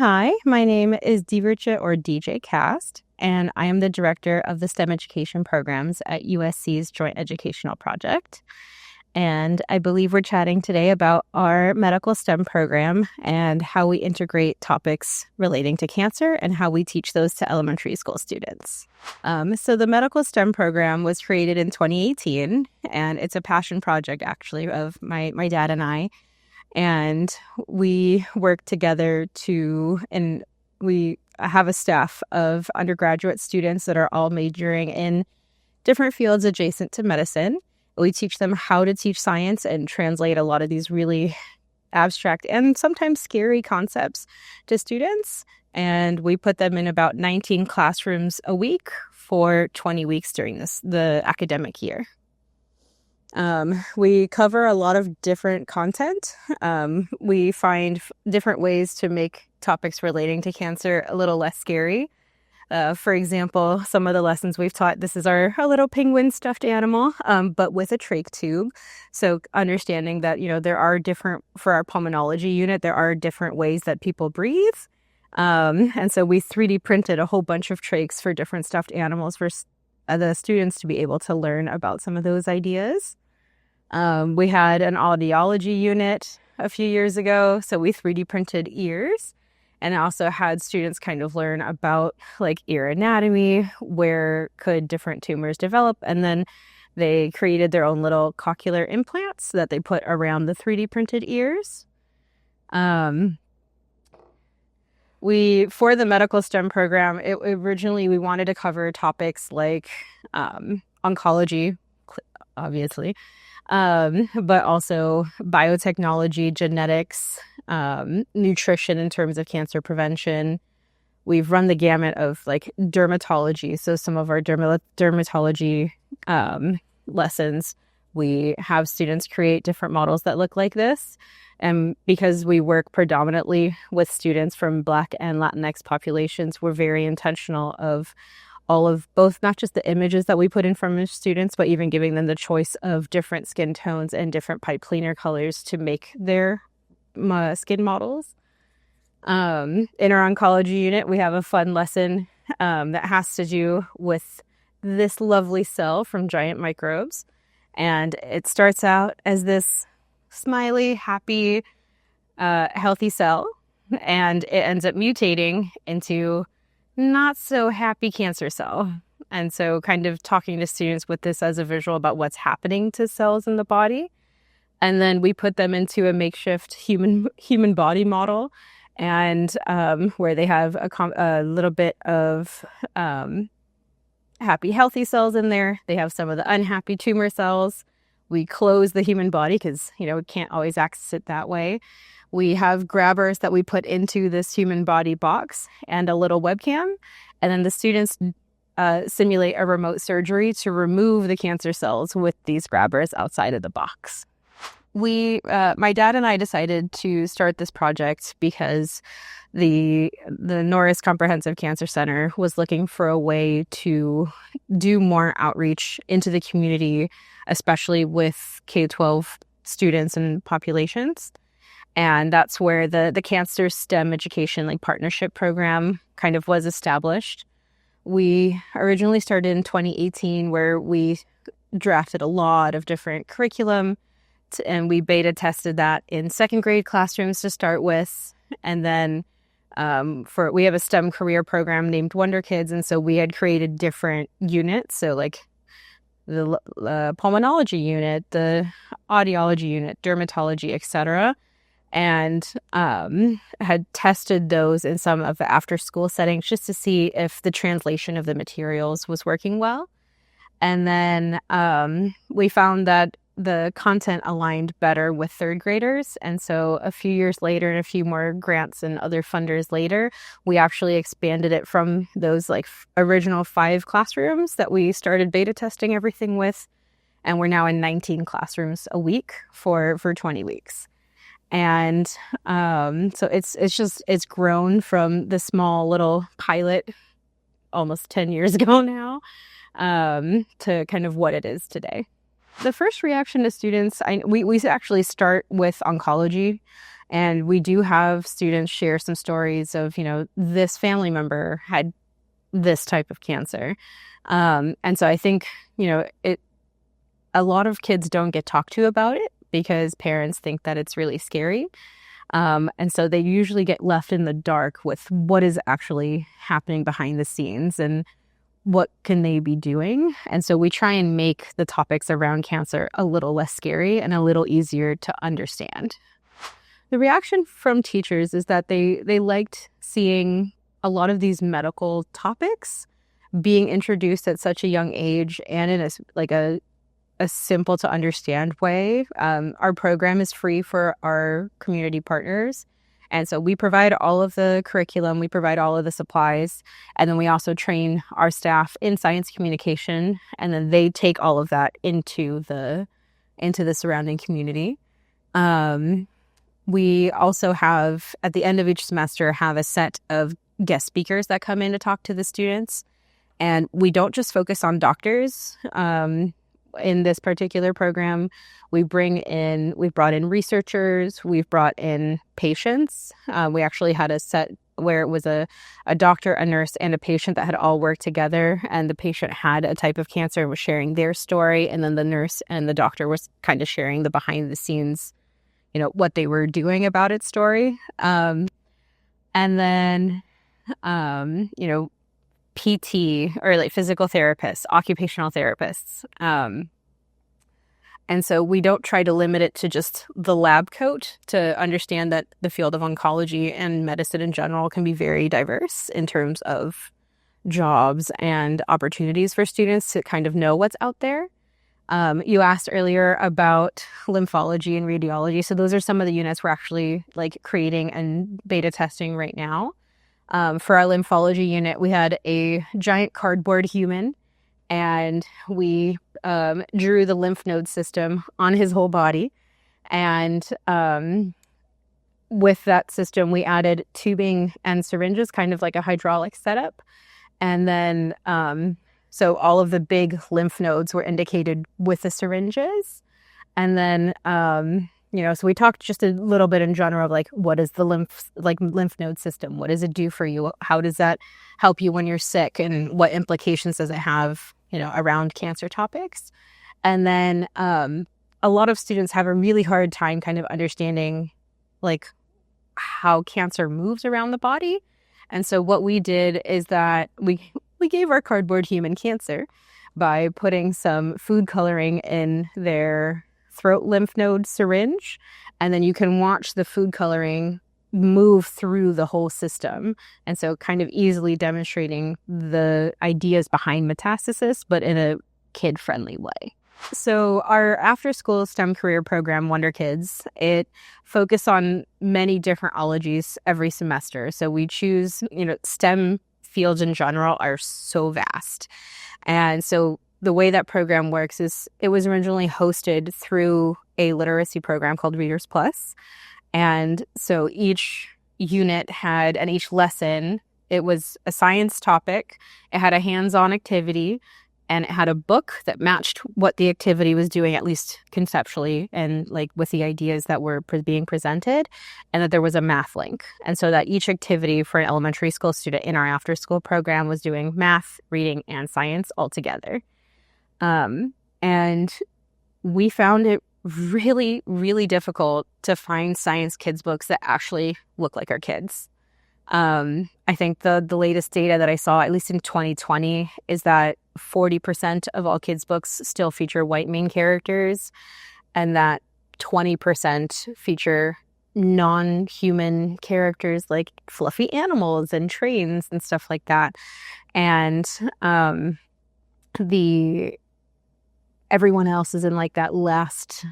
Hi, my name is Dieuwertje or DJ Kast, and I am the director of the STEM education programs at USC's Joint Educational Project. And I believe we're chatting today about our medical STEM program and how we integrate topics relating to cancer and how we teach those to elementary school students. So the medical STEM program was created in 2018, and it's a passion project actually of my dad and I. And we work together and we have a staff of undergraduate students that are all majoring in different fields adjacent to medicine. We teach them how to teach science and translate a lot of these really abstract and sometimes scary concepts to students. And we put them in about 19 classrooms a week for 20 weeks during the academic year. We cover a lot of different content. We find different ways to make topics relating to cancer a little less scary. For example, some of the lessons we've taught, this is our little penguin stuffed animal, but with a trach tube. So understanding that, there are for our pulmonology unit, there are different ways that people breathe. And so we 3D printed a whole bunch of trachs for different stuffed animals for the students to be able to learn about some of those ideas. We had an audiology unit a few years ago, so we 3D printed ears and also had students kind of learn about ear anatomy, where could different tumors develop, and then they created their own little cochlear implants that they put around the 3D printed ears. For the medical STEM program, originally we wanted to cover topics like oncology, obviously, but also biotechnology, genetics, nutrition in terms of cancer prevention. We've run the gamut of dermatology. So some of our dermatology lessons, we have students create different models that look like this. And because we work predominantly with students from Black and Latinx populations, we're very intentional of all of both, not just the images that we put in front of students, but even giving them the choice of different skin tones and different pipe cleaner colors to make their skin models. In our oncology unit, we have a fun lesson that has to do with this lovely cell from giant microbes. And it starts out as this smiley, happy, healthy cell, and it ends up mutating into not so happy cancer cell. And so kind of talking to students with this as a visual about what's happening to cells in the body. And then we put them into a makeshift human body model, and where they have a little bit of happy, healthy cells in there. They have some of the unhappy tumor cells. We close the human body because, we can't always access it that way. We have grabbers that we put into this human body box and a little webcam. And then the students simulate a remote surgery to remove the cancer cells with these grabbers outside of the box. My dad and I decided to start this project because the Norris Comprehensive Cancer Center was looking for a way to do more outreach into the community, especially with K-12 students and populations. And that's where the Cancer STEM Education Partnership Program kind of was established. We originally started in 2018, where we drafted a lot of different curriculum, and we beta tested that in second grade classrooms to start with. And then we have a STEM career program named Wonder Kids, and so we had created different units. So the pulmonology unit, the audiology unit, dermatology, etc., and had tested those in some of the after-school settings just to see if the translation of the materials was working well. And then we found that the content aligned better with third graders. And so a few years later and a few more grants and other funders later, we actually expanded it from those original 5 classrooms that we started beta testing everything with. And we're now in 19 classrooms a week for 20 weeks. And so it's grown from the small little pilot almost 10 years ago now to kind of what it is today. The first reaction to students, we actually start with oncology And we do have students share some stories of, this family member had this type of cancer. And so I think, a lot of kids don't get talked to about it because parents think that it's really scary. And so they usually get left in the dark with what is actually happening behind the scenes and what can they be doing. And so we try and make the topics around cancer a little less scary and a little easier to understand. The reaction from teachers is that they liked seeing a lot of these medical topics being introduced at such a young age and in a simple to understand way. Our program is free for our community partners. And so we provide all of the curriculum, we provide all of the supplies, and then we also train our staff in science communication, and then they take all of that into the surrounding community. We also have, at the end of each semester, have a set of guest speakers that come in to talk to the students. And we don't just focus on doctors. In this particular program, we've brought in researchers, we've brought in patients. We actually had a set where it was a doctor, a nurse, and a patient that had all worked together, and the patient had a type of cancer and was sharing their story, and then the nurse and the doctor was kind of sharing the behind the scenes, what they were doing about its story. And then, PT or like physical therapists, occupational therapists. And so we don't try to limit it to just the lab coat, to understand that the field of oncology and medicine in general can be very diverse in terms of jobs and opportunities for students to kind of know what's out there. You asked earlier about lymphology and radiology. So those are some of the units we're actually creating and beta testing right now. For our lymphology unit, we had a giant cardboard human, and we drew the lymph node system on his whole body. And with that system, we added tubing and syringes, kind of like a hydraulic setup. And then, so all of the big lymph nodes were indicated with the syringes. And then, so we talked just a little bit in general of what is the lymph node system? What does it do for you? How does that help you when you're sick? And what implications does it have, around cancer topics? And then a lot of students have a really hard time kind of understanding how cancer moves around the body. And so what we did is that we gave our cardboard human cancer by putting some food coloring in their throat lymph node syringe, and then you can watch the food coloring move through the whole system. And so kind of easily demonstrating the ideas behind metastasis, but in a kid-friendly way. So our after-school STEM career program, Wonder Kids, it focuses on many different ologies every semester. So we choose, STEM fields in general are so vast. And so the way that program works is it was originally hosted through a literacy program called Readers Plus. And so each unit had, and each lesson, it was a science topic, it had a hands-on activity, and it had a book that matched what the activity was doing, at least conceptually, and with the ideas that were being presented, and that there was a math link. And so that each activity for an elementary school student in our after-school program was doing math, reading, and science all together. And we found it really, really difficult to find science kids books that actually look like our kids. I think the latest data that I saw, at least in 2020, is that 40% of all kids' books still feature white main characters, and that 20% feature non-human characters like fluffy animals and trains and stuff like that. And everyone else is in that last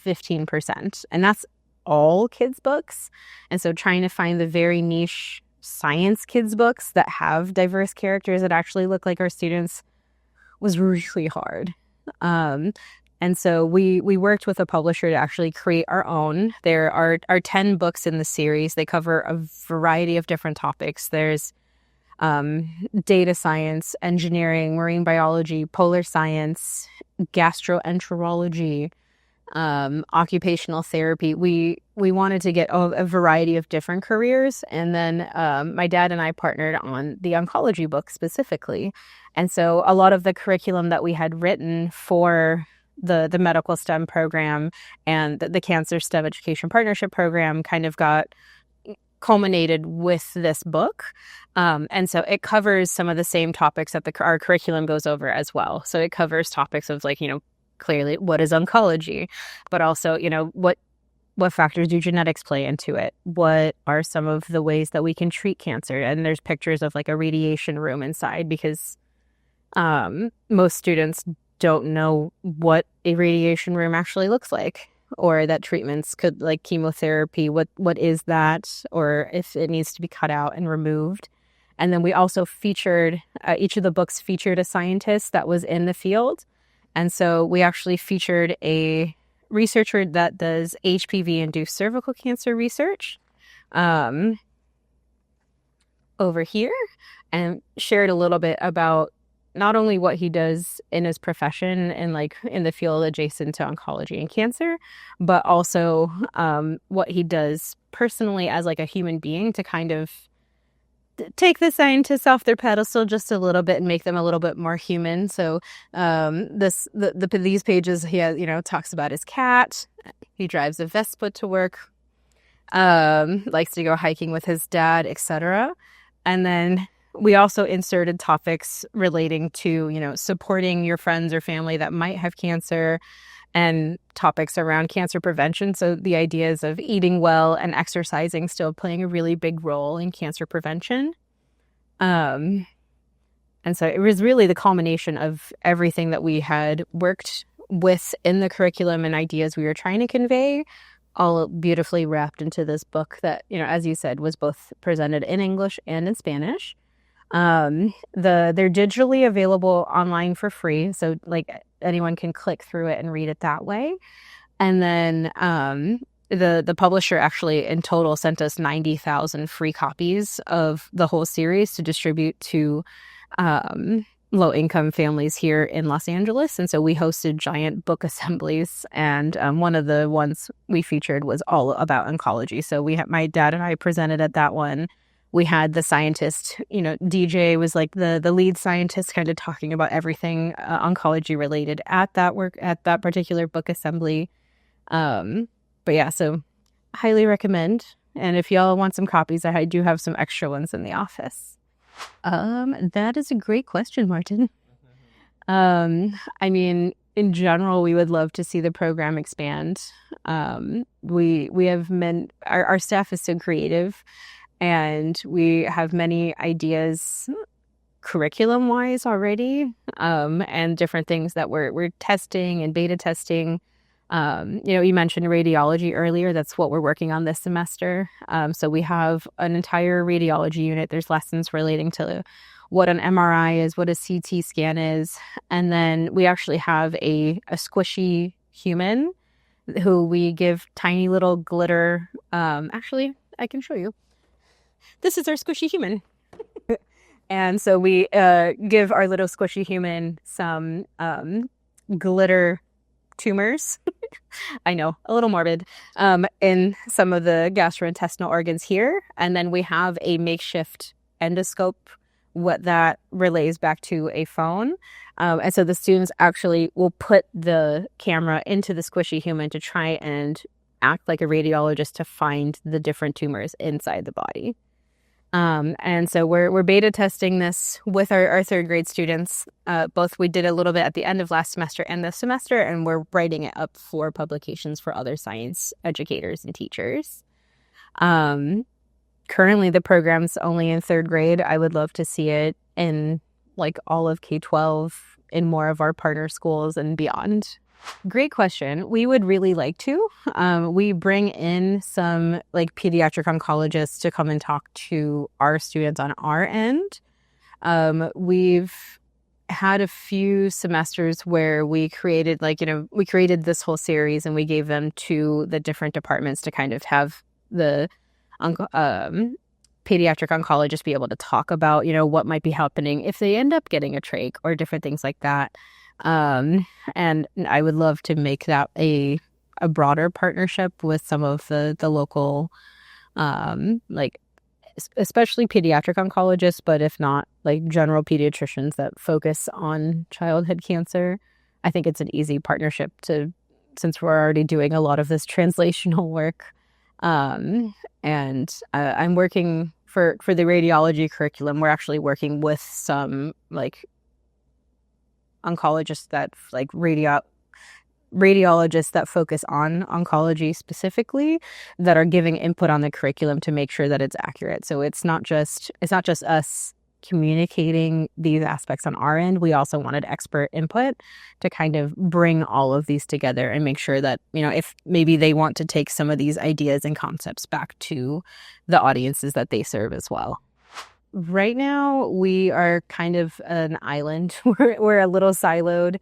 15%, and that's all kids' books. And so trying to find the very niche science kids' books that have diverse characters that actually look like our students was really hard. And so we worked with a publisher to actually create our own. There are 10 books in the series. They cover a variety of different topics. There's data science, engineering, marine biology, polar science, gastroenterology, occupational therapy. We wanted to get a variety of different careers. And then my dad and I partnered on the oncology book specifically. And so a lot of the curriculum that we had written for the medical STEM program and the Cancer STEM Education Partnership program kind of got culminated with this book. And so it covers some of the same topics that our curriculum goes over as well. So it covers topics of like, clearly what is oncology, but also, what factors do genetics play into it? What are some of the ways that we can treat cancer? And there's pictures of like a radiation room inside because most students don't know what a radiation room actually looks like, or that treatments could, like chemotherapy, what is that, or if it needs to be cut out and removed. And then we also featured, each of the books featured a scientist that was in the field. And so we actually featured a researcher that does HPV-induced cervical cancer research over here, and shared a little bit about not only what he does in his profession and like in the field adjacent to oncology and cancer, but also what he does personally as like a human being to kind of take the scientists off their pedestal just a little bit and make them a little bit more human. So these pages, he has, talks about his cat. He drives a Vespa to work, likes to go hiking with his dad, etc. And then we also inserted topics relating to, supporting your friends or family that might have cancer, and topics around cancer prevention. So the ideas of eating well and exercising still playing a really big role in cancer prevention. And so it was really the culmination of everything that we had worked with in the curriculum and ideas we were trying to convey, all beautifully wrapped into this book that, as you said, was both presented in English and in Spanish. They're digitally available online for free, so like anyone can click through it and read it that way. And then the publisher actually in total sent us 90,000 free copies of the whole series to distribute to low-income families here in Los Angeles. And so we hosted giant book assemblies, and one of the ones we featured was all about oncology. So my dad and I presented at that one. We had the scientist, DJ was like the lead scientist, kind of talking about everything oncology related at that particular book assembly. But yeah, so highly recommend. And if y'all want some copies, I do have some extra ones in the office. That is a great question, Martin. I mean, in general, we would love to see the program expand. We have our staff is so creative. And we have many ideas curriculum-wise already, and different things that we're testing and beta testing. You mentioned radiology earlier. That's what we're working on this semester. So we have an entire radiology unit. There's lessons relating to what an MRI is, what a CT scan is. And then we actually have a squishy human who we give tiny little glitter. Actually, I can show you. This is our squishy human. And so we give our little squishy human some glitter tumors. I know, a little morbid, in some of the gastrointestinal organs here. And then we have a makeshift endoscope, what that relays back to a phone. And so the students actually will put the camera into the squishy human to try and act like a radiologist to find the different tumors inside the body. And so we're beta testing this with our third grade students. Both we did a little bit at the end of last semester and this semester, and we're writing it up for publications for other science educators and teachers. Currently the program's only in third grade. I would love to see it in like all of K-12 in more of our partner schools and beyond. Great question. We would really like to. We bring in some like pediatric oncologists to come and talk to our students on our end. We've had a few semesters where we created this whole series and we gave them to the different departments to kind of have the pediatric oncologists be able to talk about, what might be happening if they end up getting a trach or different things like that. And I would love to make that a a broader partnership with some of the local, like especially pediatric oncologists, but if not, like general pediatricians that focus on childhood cancer. I think it's an easy partnership since we're already doing a lot of this translational work. And I'm working for the radiology curriculum. We're actually working with some like oncologists that like radiologists that focus on oncology specifically, that are giving input on the curriculum to make sure that it's accurate. So it's not just us communicating these aspects on our end. We also wanted expert input to kind of bring all of these together and make sure that, if maybe they want to take some of these ideas and concepts back to the audiences that they serve as well. Right now, we are kind of an island. We're a little siloed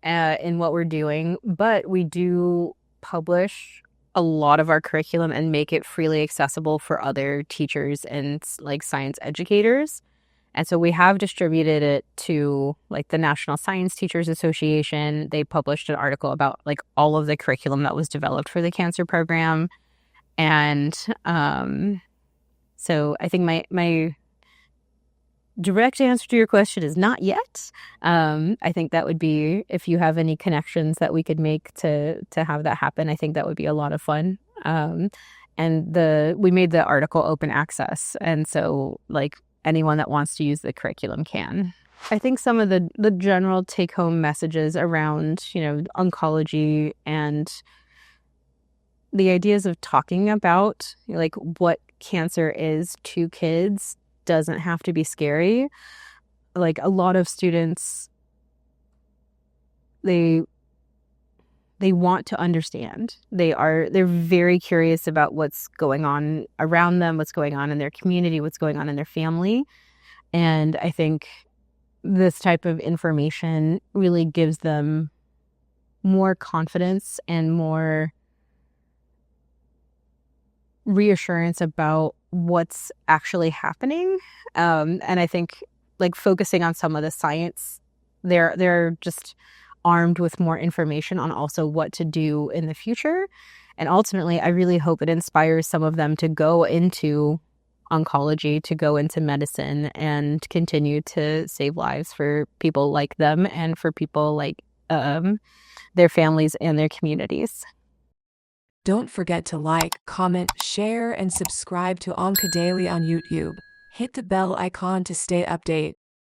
in what we're doing, but we do publish a lot of our curriculum and make it freely accessible for other teachers and like science educators. And so we have distributed it to like the National Science Teachers Association. They published an article about like all of the curriculum that was developed for the cancer program. And so I think my direct answer to your question is not yet. I think that would be, if you have any connections that we could make to have that happen, I think that would be a lot of fun. And we made the article open access. And so like anyone that wants to use the curriculum can. I think some of the general take-home messages around, oncology and the ideas of talking about like what cancer is to kids doesn't have to be scary. Like a lot of students, they want to understand. They're very curious about what's going on around them, what's going on in their community, what's going on in their family. And I think this type of information really gives them more confidence and more reassurance about what's actually happening. And I think like focusing on some of the science, they're just armed with more information on also what to do in the future. And ultimately, I really hope it inspires some of them to go into oncology, to go into medicine, and continue to save lives for people like them and for people like their families and their communities. Don't forget to like, comment, share, and subscribe to OncoDaily on YouTube. Hit the bell icon to stay updated.